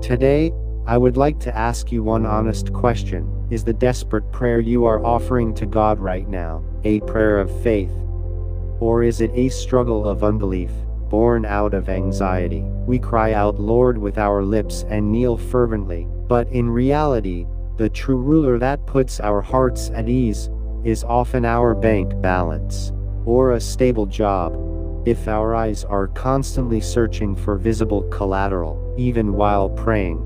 Today, I would like to ask you one honest question. Is the desperate prayer you are offering to God right now a prayer of faith? Or is it a struggle of unbelief, born out of anxiety? We cry out, Lord, with our lips and kneel fervently, but in reality, the true ruler that puts our hearts at ease is often our bank balance, or a stable job. If our eyes are constantly searching for visible collateral, even while praying,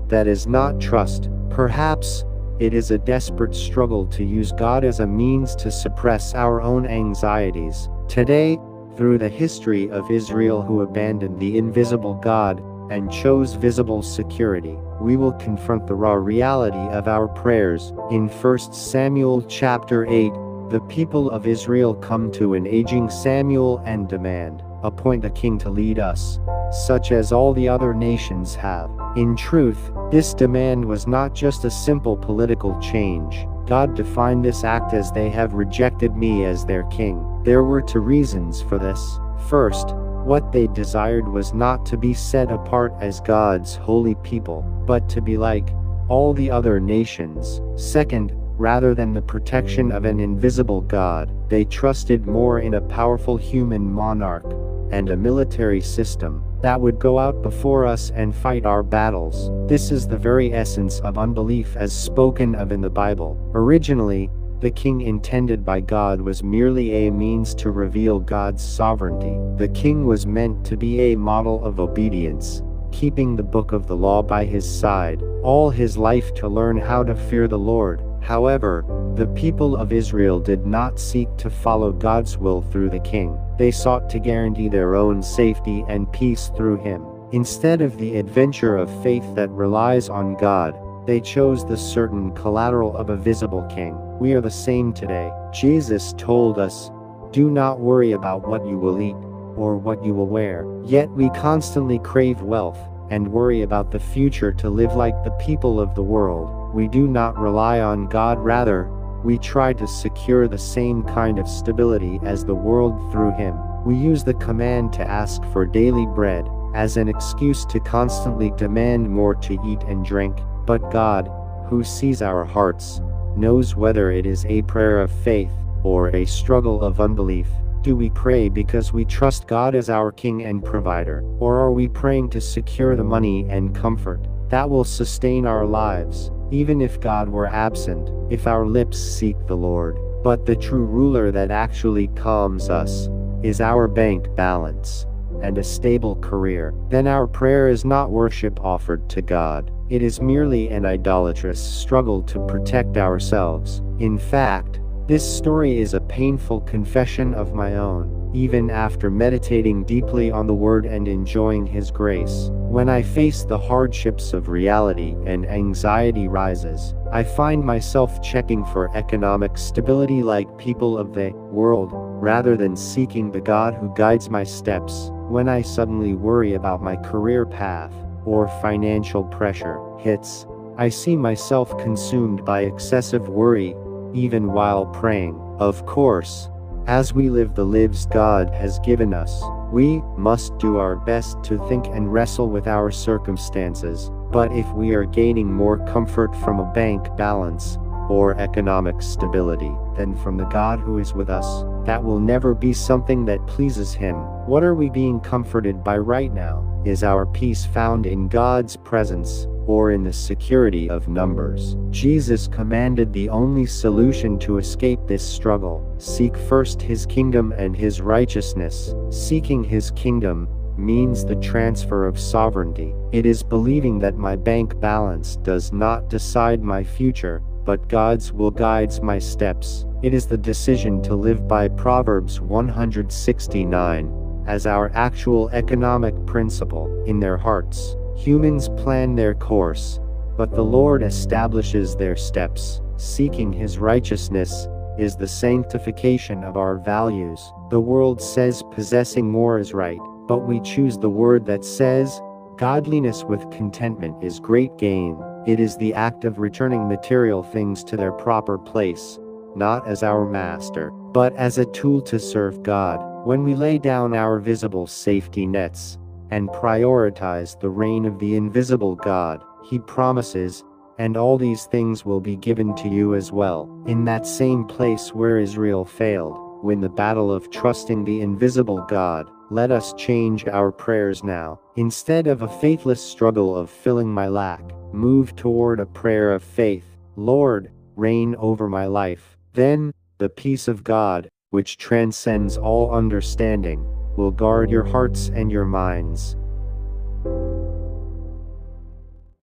that is not trust. Perhaps it is a desperate struggle to use God as a means to suppress our own anxieties. Today, through the history of Israel who abandoned the invisible God and chose visible security, we will confront the raw reality of our prayers. In 1 Samuel chapter 8, the people of Israel come to an aging Samuel and demand, "Appoint a king to lead us, such as all the other nations have." In truth, this demand was not just a simple political change. God defined this act as, "They have rejected me as their king." There were two reasons for this. First, what they desired was not to be set apart as God's holy people, but to be like all the other nations. Second, rather than the protection of an invisible God, they trusted more in a powerful human monarch and a military system that would go out before us and fight our battles. This is the very essence of unbelief as spoken of in the Bible. Originally, the king intended by God was merely a means to reveal God's sovereignty. The king was meant to be a model of obedience, keeping the book of the law by his side all his life to learn how to fear the Lord. However, the people of Israel did not seek to follow God's will through the king. They sought to guarantee their own safety and peace through him. Instead of the adventure of faith that relies on God, they chose the certain collateral of a visible king. We are the same today. Jesus told us, "Do not worry about what you will eat or what you will wear." Yet we constantly crave wealth and worry about the future to live like the people of the world. We do not rely on God, rather, we try to secure the same kind of stability as the world through him. We use the command to ask for daily bread as an excuse to constantly demand more to eat and drink. But God, who sees our hearts, knows whether it is a prayer of faith or a struggle of unbelief. Do we pray because we trust God as our King and provider? Or are we praying to secure the money and comfort that will sustain our lives, even if God were absent, if our lips seek the Lord? But the true ruler that actually calms us is our bank balance and a stable career. Then our prayer is not worship offered to God. It is merely an idolatrous struggle to protect ourselves. In fact, this story is a painful confession of my own. Even after meditating deeply on the Word and enjoying His grace, when I face the hardships of reality and anxiety rises, I find myself checking for economic stability like people of the world, rather than seeking the God who guides my steps. When I suddenly worry about my career path, or financial pressure hits, I see myself consumed by excessive worry, even while praying. Of course, as we live the lives God has given us, we must do our best to think and wrestle with our circumstances. But if we are gaining more comfort from a bank balance or economic stability than from the God who is with us, that will never be something that pleases Him. What are we being comforted by right now? Is our peace found in God's presence, or in the security of numbers? Jesus commanded the only solution to escape this struggle: seek first His kingdom and His righteousness. Seeking His kingdom means the transfer of sovereignty. It is believing that my bank balance does not decide my future, but God's will guides my steps. It is the decision to live by Proverbs 169 as our actual economic principle. In their hearts, humans plan their course, but the Lord establishes their steps. Seeking His righteousness is the sanctification of our values. The world says possessing more is right, but we choose the word that says, godliness with contentment is great gain. It is the act of returning material things to their proper place, not as our master, but as a tool to serve God. When we lay down our visible safety nets, and prioritize the reign of the invisible God. He promises, and all these things will be given to you as well. In that same place where Israel failed, win the battle of trusting the invisible God, let us change our prayers now. Instead of a faithless struggle of filling my lack, move toward a prayer of faith. Lord, reign over my life. Then, the peace of God, which transcends all understanding, will guard your hearts and your minds.